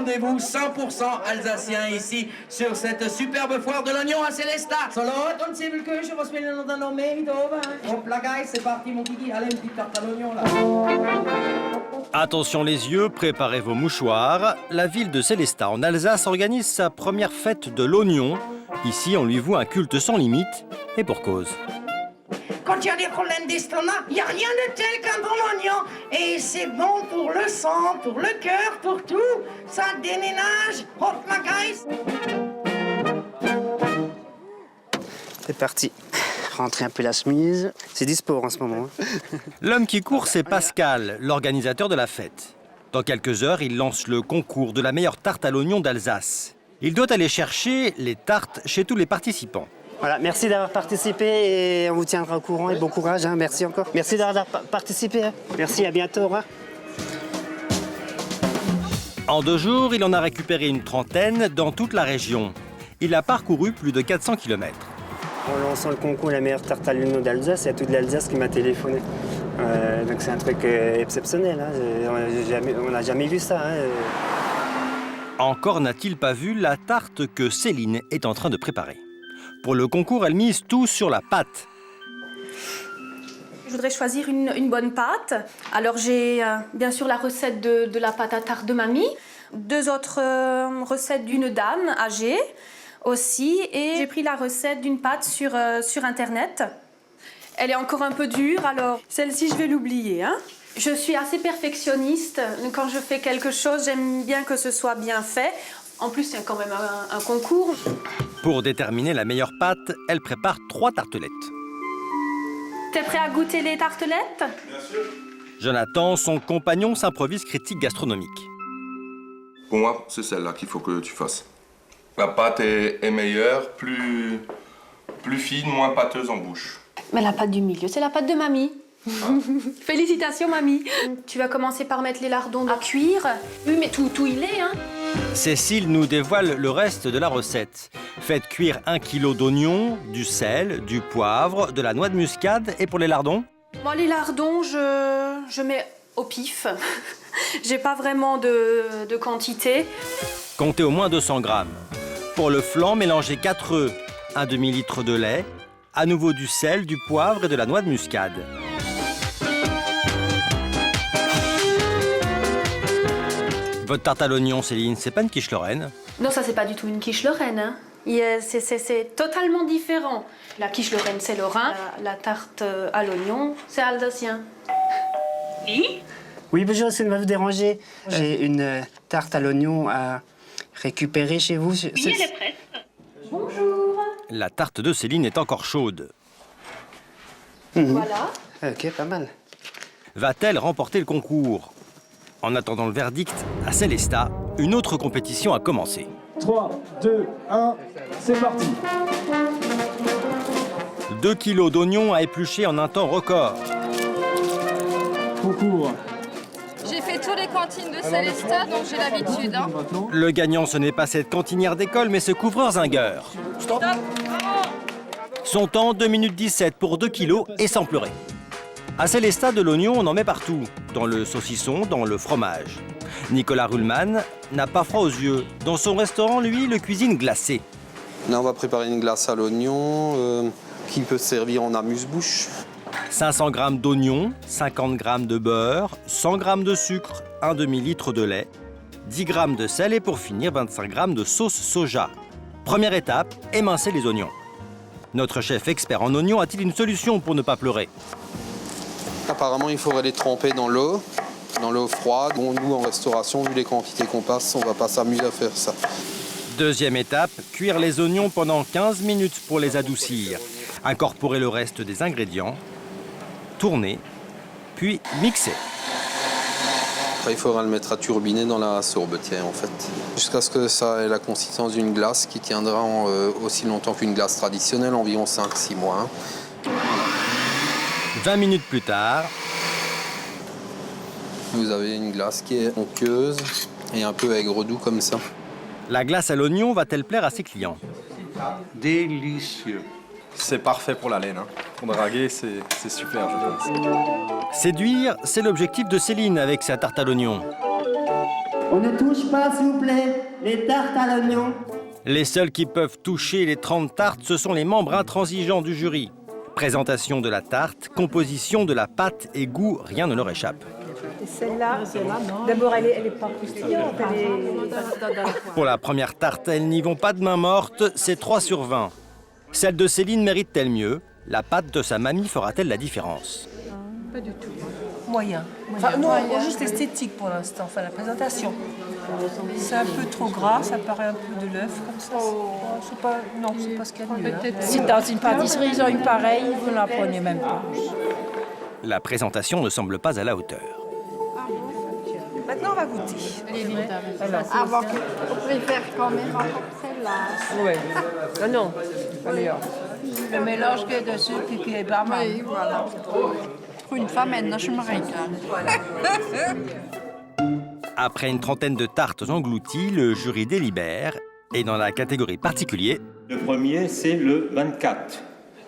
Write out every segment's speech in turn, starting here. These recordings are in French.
rendez-vous 100% alsacien ici, sur cette superbe foire de l'oignon à Célestat. Solo, ton Zwiebelküche, was will noch dann noch mehr hier oben? Hop la guys, c'est parti mon kiki, allez une petite tarte à l'oignon là. Attention les yeux, préparez vos mouchoirs. La ville de Célestat en Alsace organise sa première fête de l'oignon. Ici, on lui voue un culte sans limite, et pour cause. Quand il y a des problèmes d'estomac, il n'y a rien de tel qu'un bon oignon. Et c'est bon pour le sang, pour le cœur, pour tout. Ça déménage. Hop, ma guys. C'est parti. Rentrer un peu la chemise. C'est du sport en ce moment. L'homme qui court, c'est Pascal, l'organisateur de la fête. Dans quelques heures, il lance le concours de la meilleure tarte à l'oignon d'Alsace. Il doit aller chercher les tartes chez tous les participants. Voilà, merci d'avoir participé et on vous tiendra au courant et bon courage. Hein, merci encore. Merci d'avoir participé. Hein. Merci, à bientôt. Au revoir. En 2 jours, il en a récupéré une trentaine dans toute la région. Il a parcouru plus de 400 km. En lançant le concours La meilleure tarte à l'oignon d'Alsace, il y a toute l'Alsace qui m'a téléphoné. Donc c'est un truc exceptionnel. Hein. On n'a jamais vu ça. Hein. Encore n'a-t-il pas vu la tarte que Céline est en train de préparer. Pour le concours, elle mise tout sur la pâte. Je voudrais choisir une bonne pâte. Alors j'ai bien sûr la recette de la pâte à tarte de mamie, 2 autres recettes d'une dame âgée aussi, et j'ai pris la recette d'une pâte sur Internet. Elle est encore un peu dure, alors celle-ci je vais l'oublier. Hein. Je suis assez perfectionniste. Quand je fais quelque chose, j'aime bien que ce soit bien fait. En plus, il y a quand même un concours. Pour déterminer la meilleure pâte, elle prépare 3 tartelettes. T'es prêt à goûter les tartelettes? Bien sûr. Jonathan, son compagnon, s'improvise critique gastronomique. Pour moi, c'est celle-là qu'il faut que tu fasses. La pâte est meilleure, plus fine, moins pâteuse en bouche. Mais la pâte du milieu, c'est la pâte de mamie. Félicitations, mamie. Tu vas commencer par mettre les lardons à cuire. Oui, mais tout il est, hein. Cécile nous dévoile le reste de la recette. Faites cuire 1 kg d'oignons, du sel, du poivre, de la noix de muscade. Et pour les lardons? Bon, les lardons, je mets au pif. J'ai pas vraiment de quantité. Comptez au moins 200 grammes. Pour le flan, mélangez 4 œufs, un demi-litre de lait, à nouveau du sel, du poivre et de la noix de muscade. Votre tarte à l'oignon, Céline, c'est pas une quiche lorraine? Non, ça c'est pas du tout une quiche lorraine. Hein. C'est totalement différent. La quiche lorraine, c'est lorrain. La tarte à l'oignon, c'est alsacien. Oui. Oui, bonjour, est-ce que vous déranger? J'ai une tarte à l'oignon à récupérer chez vous. Oui, elle est prête. Bonjour. La tarte de Céline est encore chaude. Voilà. Ok, pas mal. Va-t-elle remporter le concours? En attendant le verdict, à Célestat, une autre compétition a commencé. 3, 2, 1, c'est parti. 2 kilos d'oignons à éplucher en un temps record. Concours. J'ai fait toutes les cantines de Célestat, donc j'ai l'habitude. Hein. Le gagnant, ce n'est pas cette cantinière d'école, mais ce couvreur zingueur. Stop. Son temps, 2 minutes 17 pour 2 kilos et sans pleurer. À Célestat, de l'oignon, on en met partout. Dans le saucisson, dans le fromage. Nicolas Ruhlmann n'a pas froid aux yeux. Dans son restaurant, lui, le cuisine glacé. Là, on va préparer une glace à l'oignon qui peut se servir en amuse-bouche. 500 g d'oignon, 50 g de beurre, 100 g de sucre, un demi-litre de lait, 10 g de sel et pour finir, 25 g de sauce soja. Première étape, émincer les oignons. Notre chef expert en oignons a-t-il une solution pour ne pas pleurer? Apparemment, il faudrait les tremper dans l'eau froide. Bon, nous, en restauration, vu les quantités qu'on passe, on va pas s'amuser à faire ça. Deuxième étape, cuire les oignons pendant 15 minutes pour les adoucir. Incorporer le reste des ingrédients, tourner, puis mixer. Après, il faudra le mettre à turbiner dans la sorbetière, en fait. Jusqu'à ce que ça ait la consistance d'une glace qui tiendra aussi longtemps qu'une glace traditionnelle, environ 5-6 mois. 20 minutes plus tard, vous avez une glace qui est onctueuse et un peu aigre-doux comme ça. La glace à l'oignon va-t-elle plaire à ses clients? Délicieux. C'est parfait pour la laine. Hein. Pour draguer, c'est super, je pense. Séduire, c'est l'objectif de Céline avec sa tarte à l'oignon. On ne touche pas, s'il vous plaît, les tartes à l'oignon. Les seuls qui peuvent toucher les 30 tartes, ce sont les membres intransigeants du jury. Présentation de la tarte, composition de la pâte et goût, rien ne leur échappe. Celle-là, d'abord, elle est pas croustillante. Pour la première tarte, elles n'y vont pas de main morte, c'est 3 sur 20. Celle de Céline mérite-t-elle mieux? La pâte de sa mamie fera-t-elle la différence? Pas du tout. Moyen. Enfin, non, juste esthétique pour l'instant, enfin la présentation. C'est un peu trop gras, ça paraît un peu de l'œuf comme ça. C'est pas, non, c'est pas ce qu'il y a de mieux. Hein. Si dans une pâtisserie, ils ont une pareille, vous ne la prenez même pas. La présentation ne semble pas à la hauteur. Maintenant, on va goûter. Avant, on préfère quand même encore celle-là. Oui. Ah non. Allez, le mélange qui est dessus qui est pas mal. Oui, voilà. Pour une femme, maintenant, je me régale. Après une trentaine de tartes englouties, le jury délibère. Et dans la catégorie particulier... Le premier, c'est le 24,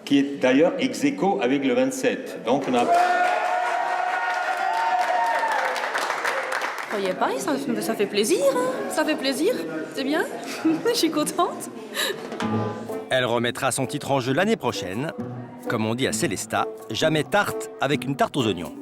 qui est d'ailleurs ex aequo avec le 27. Donc on a... Vous croyez pas, ça fait plaisir, hein? Ça fait plaisir, c'est bien. Je suis contente. Elle remettra son titre en jeu l'année prochaine. Comme on dit à Célestat, jamais tarte avec une tarte aux oignons.